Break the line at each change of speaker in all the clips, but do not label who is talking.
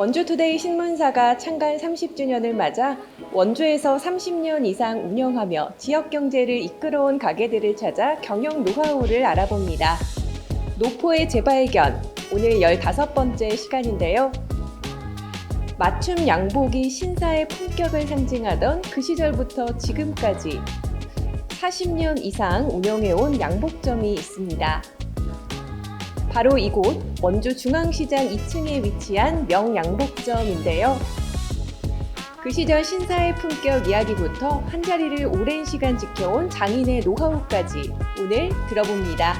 원주투데이 신문사가 창간 30주년을 맞아 원주에서 30년 이상 운영하며 지역 경제를 이끌어온 가게들을 찾아 경영 노하우를 알아봅니다. 노포의 재발견, 오늘 15번째 시간인데요. 맞춤 양복이 신사의 품격을 상징하던 그 시절부터 지금까지 40년 이상 운영해온 양복점이 있습니다. 바로 이곳 원주 중앙시장 2층에 위치한 명양복점인데요. 그 시절 신사의 품격 이야기부터 한자리를 오랜 시간 지켜온 장인의 노하우까지 오늘 들어봅니다.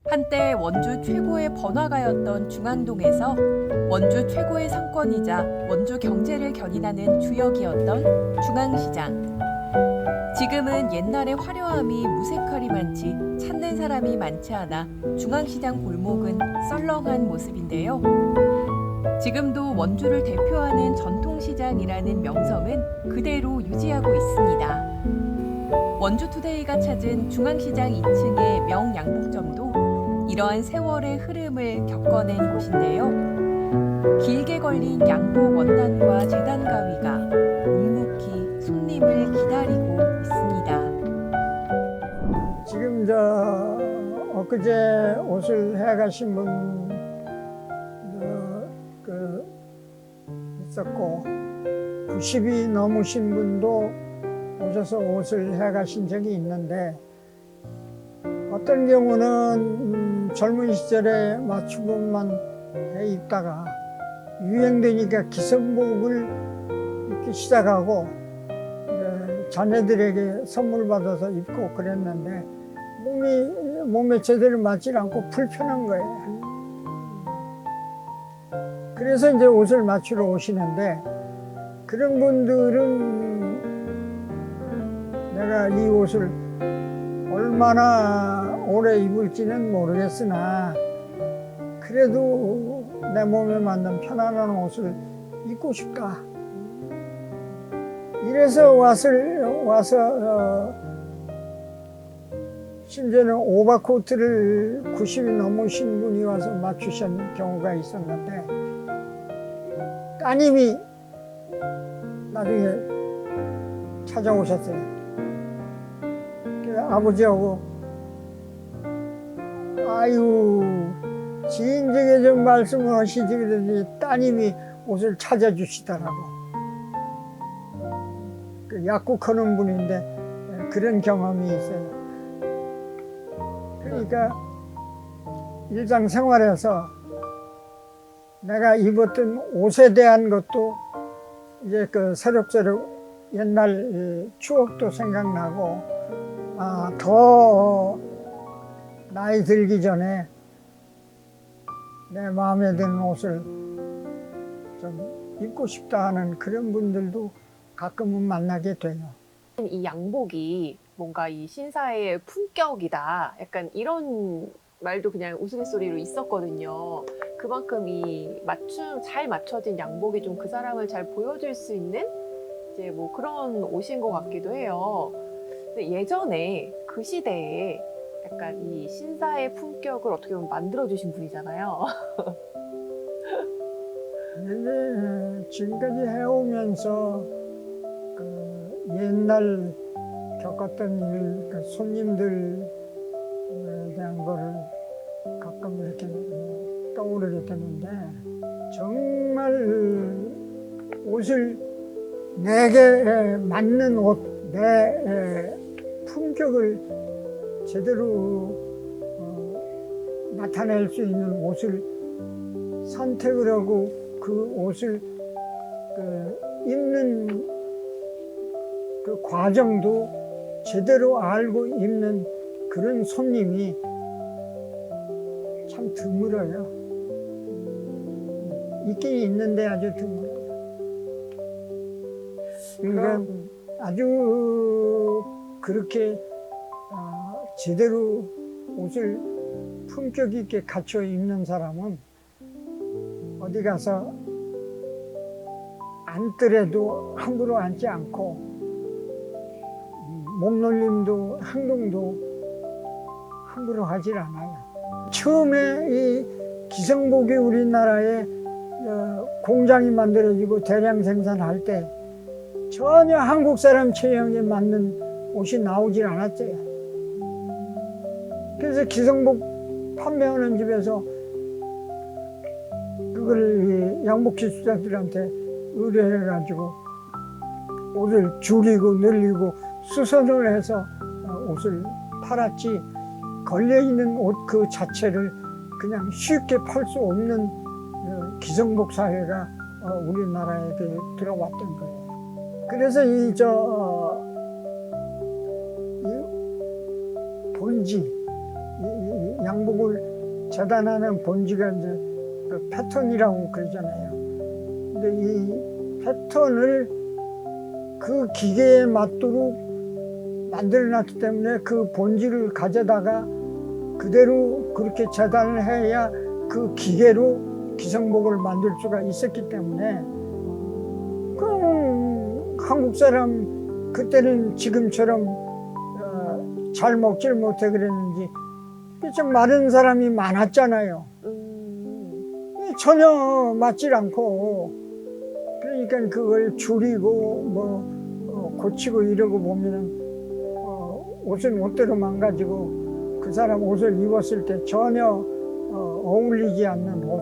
한때 원주 최고의 번화가였던 중앙동에서 원주 최고의 상권이자 원주 경제를 견인하는 주역이었던 중앙시장. 지금은 옛날의 화려함이 무색하리 많지 찾는 사람이 많지 않아 중앙시장 골목은 썰렁한 모습인데요. 지금도 원주를 대표하는 전통시장이라는 명성은 그대로 유지하고 있습니다. 원주투데이가 찾은 중앙시장 2층의 명양복점도 이러한 세월의 흐름을 겪어낸 곳인데요. 길게 걸린 양복 원단과 재단 가위가 묵묵히 손님을 기다리고 있습니다.
지금 엊그제 옷을 해가신 분 있었고 90이 넘으신 분도 오셔서 옷을 해가신 적이 있는데, 어떤 경우는 젊은 시절에 맞춤복만 해 입다가 유행되니까 기성복을 입기 시작하고 자녀들에게 선물 받아서 입고 그랬는데 몸에 제대로 맞지 않고 불편한 거예요. 그래서 이제 옷을 맞추러 오시는데, 그런 분들은 내가 이 옷을 얼마나 오래 입을지는 모르겠으나 그래도 내 몸에 맞는 편안한 옷을 입고 싶다. 이래서 와서 심지어는 오버코트를 90이 넘으신 분이 와서 맞추신 경우가 있었는데, 따님이 나중에 찾아오셨어요. 아버지하고 아유 지인에게 좀 말씀을 하시지 그러더니 따님이 옷을 찾아주시더라고. 약국하는 분인데 그런 경험이 있어요. 그러니까 일상생활에서 내가 입었던 옷에 대한 것도 이제 새록새록 옛날 추억도 생각나고, 더 나이 들기 전에 내 마음에 드는 옷을 좀 입고 싶다 하는 그런 분들도 가끔은 만나게 돼요.
이 양복이 뭔가 이 신사의 품격이다, 약간 이런 말도 그냥 우스갯소리로 있었거든요. 그만큼 이 잘 맞춰진 양복이 좀 그 사람을 잘 보여줄 수 있는 이제 뭐 그런 옷인 것 같기도 해요. 근데 예전에 그 시대에 약간 이 신사의 품격을 어떻게 보면 만들어주신 분이잖아요.
근데 지금까지 해오면서 옛날 겪었던 일, 손님들에 대한 거를 가끔 이렇게 떠오르게 되는데, 정말 옷을 내게 맞는 옷, 내 품격을 제대로 나타낼 수 있는 옷을 선택을 하고 그 옷을 입는 그 과정도 제대로 알고 입는 그런 손님이 참 드물어요. 있긴 있는데 아주 드물어요. 그러니까 아주 그렇게 제대로 옷을 품격 있게 갖춰 입는 사람은 어디 가서 앉더라도 함부로 앉지 않고, 몸놀림도 행동도 함부로 하질 않아요. 처음에 이 기성복이 우리나라에 공장이 만들어지고 대량 생산할 때 전혀 한국 사람 체형에 맞는 옷이 나오질 않았어요. 그래서 기성복 판매하는 집에서 그걸 양복 기술자들한테 의뢰해가지고 옷을 줄이고 늘리고 수선을 해서 옷을 팔았지, 걸려있는 옷 그 자체를 그냥 쉽게 팔 수 없는 기성복 사회가 우리나라에 들어왔던 거예요. 그래서 이 본지, 이 양복을 재단하는 본지가 이제 그 패턴이라고 그러잖아요. 근데 이 패턴을 그 기계에 맞도록 만들어놨기 때문에 그 본질을 가져다가 그대로 그렇게 재단을 해야 그 기계로 기성복을 만들 수가 있었기 때문에, 그럼 한국 사람 그때는 지금처럼 잘 먹질 못해 그랬는지 좀 마른 사람이 많았잖아요. 전혀 맞질 않고, 그러니까 그걸 줄이고 뭐 고치고 이러고 보면은 옷은 옷대로 망가지고 그 사람 옷을 입었을 때 전혀 어울리지 않는 옷,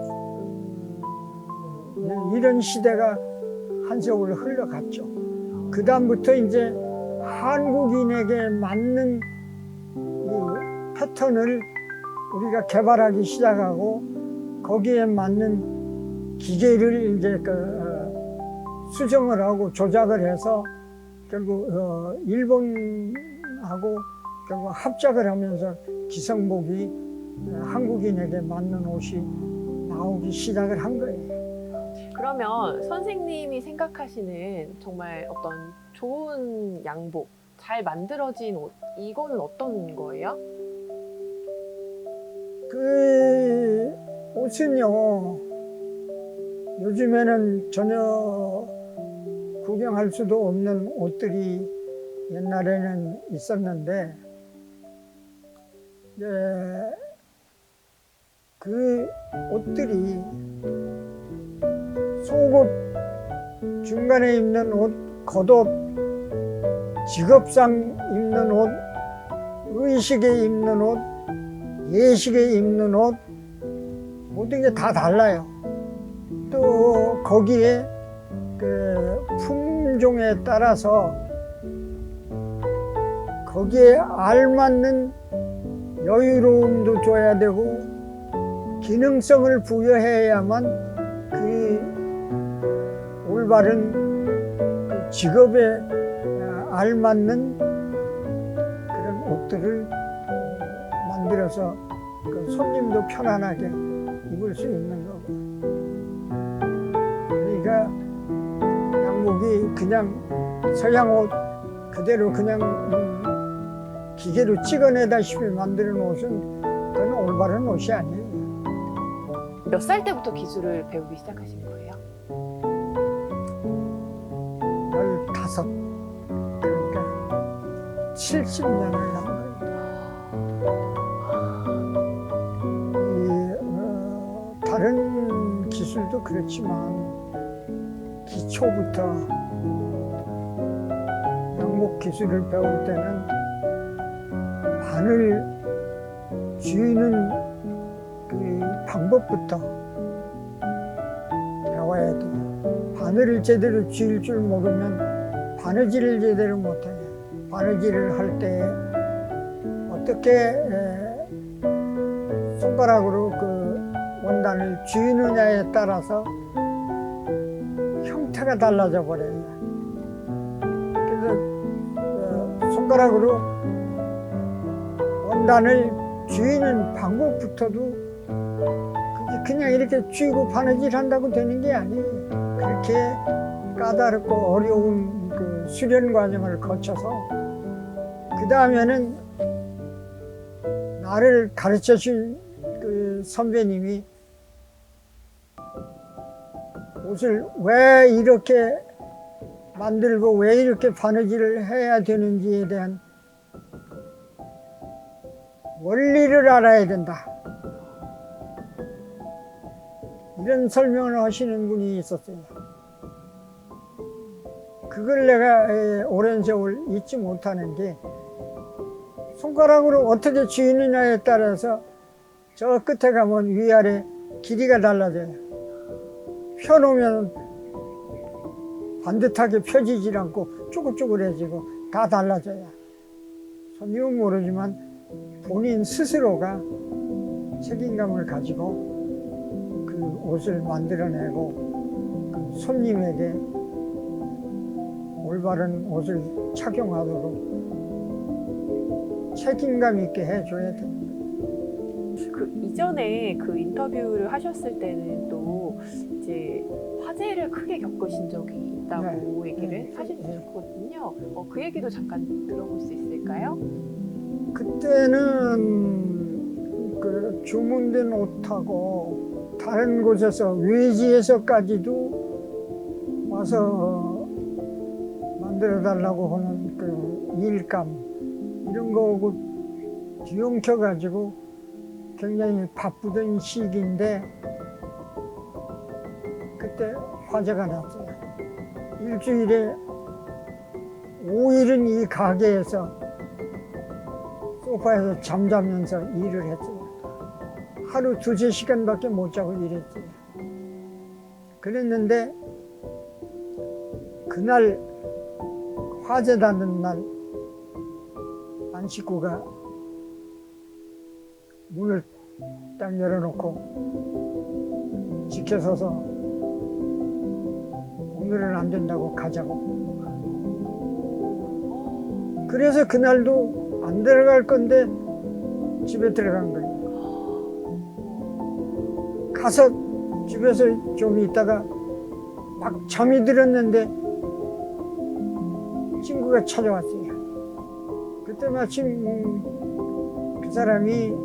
이런 시대가 한 세월 흘러갔죠. 그 다음부터 이제 한국인에게 맞는 이 패턴을 우리가 개발하기 시작하고, 거기에 맞는 기계를 이제 수정을 하고 조작을 해서 결국 일본하고 결국 합작을 하면서 기성복이 한국인에게 맞는 옷이 나오기 시작을 한 거예요.
그러면 선생님이 생각하시는 정말 어떤 좋은 양복, 잘 만들어진 옷, 이거는 어떤 거예요?
그 옷은요, 요즘에는 전혀 구경할 수도 없는 옷들이 옛날에는 있었는데, 그 옷들이 속옷, 중간에 입는 옷, 겉옷, 직업상 입는 옷, 의식에 입는 옷, 예식에 입는 옷, 모든 게 다 달라요. 또 거기에 그 품종에 따라서 거기에 알맞는 여유로움도 줘야 되고 기능성을 부여해야만 그 올바른 그 직업에 알맞는 그런 옷들을 만들어서 그 손님도 편안하게 입을 수 있는 거고. 그러니까 양복이 그냥 서양 옷 그대로 그냥 기계로 찍어내다시피 만드는 옷은 그건 올바른 옷이 아니에요.
몇 살 때부터 기술을 배우기 시작하신 거예요?
15. 그러니까 70년을 한 거예요. 다른 기술도 그렇지만 기초부터 양복 기술을 배울 때는 바늘 쥐는 그 방법부터 배워야 돼요. 바늘을 제대로 쥐일 줄 모르면 바느질을 제대로 못해요. 바느질을 할 때 어떻게 손가락으로 그 원단을 쥐느냐에 따라서 형태가 달라져 버려요. 그래서 손가락으로 원단을 쥐는 방법부터도 그냥 이렇게 쥐고 바느질 한다고 되는 게 아니에요. 그렇게 까다롭고 어려운 그 수련 과정을 거쳐서 그 다음에는 나를 가르쳐 준 그 선배님이 옷을 왜 이렇게 만들고 왜 이렇게 바느질을 해야 되는지에 대한 원리를 알아야 된다. 이런 설명을 하시는 분이 있었어요. 그걸 내가 오랜 세월 잊지 못하는 게, 손가락으로 어떻게 쥐느냐에 따라서 저 끝에 가면 위아래 길이가 달라져요. 펴놓으면 반듯하게 펴지질 않고 쪼글쪼글해지고 다 달라져요. 손님은 모르지만 본인 스스로가 책임감을 가지고 그 옷을 만들어내고 그 손님에게 올바른 옷을 착용하도록 책임감 있게 해줘야 됩니다.
그 이전에 그 인터뷰를 하셨을 때는 또 이제 화재를 크게 겪으신 적이 있다고 얘기를 하셨거든요. 그 얘기도 잠깐 들어볼 수 있을까요?
그때는 그 주문된 옷하고 다른 곳에서 외지에서까지도 와서 만들어 달라고 하는 그 일감 이런 거하고 뒤엉켜 가지고 굉장히 바쁘던 시기인데 그때 화재가 났어요. 일주일에 5일은 이 가게에서 소파에서 잠자면서 일을 했어요. 하루 2~3시간밖에 못 자고 일했어요. 그랬는데 그날 화재 나는 날 안 식구가 문을 딱 열어놓고 지켜서서 오늘은 안 된다고 가자고. 그래서 그날도 안 들어갈 건데 집에 들어간 거예요. 가서 집에서 좀 있다가 막 잠이 들었는데 친구가 찾아왔어요. 그때 마침 그 사람이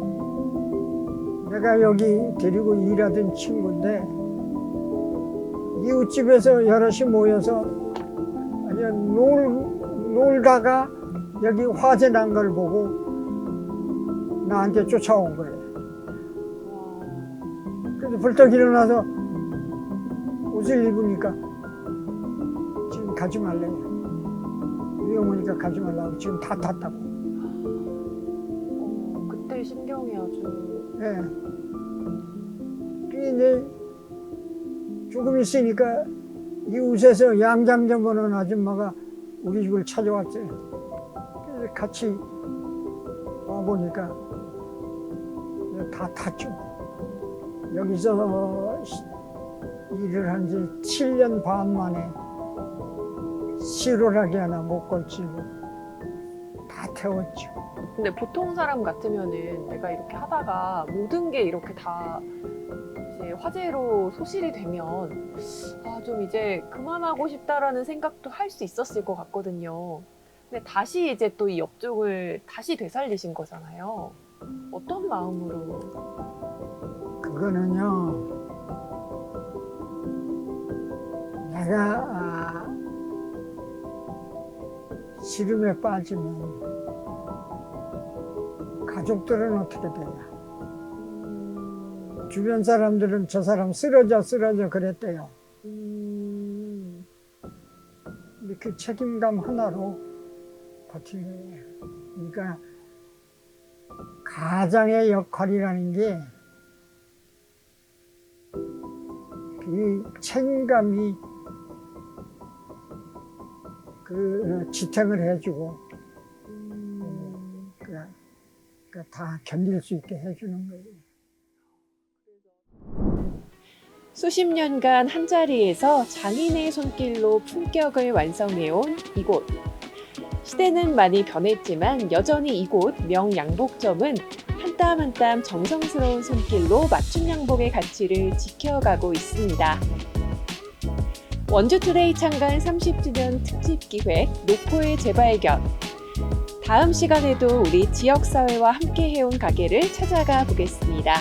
내가 여기 데리고 일하던 친구인데 이웃집에서 여럿이 모여서 놀다가 여기 화재 난 걸 보고 나한테 쫓아온 거예요. 그래서 벌떡 일어나서 옷을 입으니까 지금 가지 말래요. 위험하니까 가지 말라고. 지금 다 탔다고.
그때 신경이 아주.
네. 그게 이제 조금 있으니까 이웃에서 양장점 보는 아줌마가 우리 집을 찾아왔어요. 그래서 같이 와보니까 다 탔죠. 여기서 일을 한 지 7년 반 만에 실오라기 하나 못 걸치고 다 태웠죠.
근데 보통 사람 같으면은 내가 이렇게 하다가 모든 게 이렇게 다 이제 화재로 소실이 되면 좀 이제 그만하고 싶다라는 생각도 할 수 있었을 것 같거든요. 근데 다시 이제 또 이 업종을 다시 되살리신 거잖아요. 어떤 마음으로?
그거는요, 내가 시름에 빠지면 가족들은 어떻게 돼요? 주변 사람들은 저 사람 쓰러져 그랬대요. 근데 그 책임감 하나로 버틴 거예요. 그러니까 가장의 역할이라는 게 그 책임감이 그 지탱을 해주고 다 견딜 수 있게 해주는 거예요.
수십 년간 한자리에서 장인의 손길로 품격을 완성해온 이곳. 시대는 많이 변했지만 여전히 이곳 명양복점은 한 땀 한 땀 정성스러운 손길로 맞춤 양복의 가치를 지켜가고 있습니다. 원주투데이 창간 30주년 특집 기획 노포의 재발견. 다음 시간에도 우리 지역사회와 함께 해온 가게를 찾아가 보겠습니다.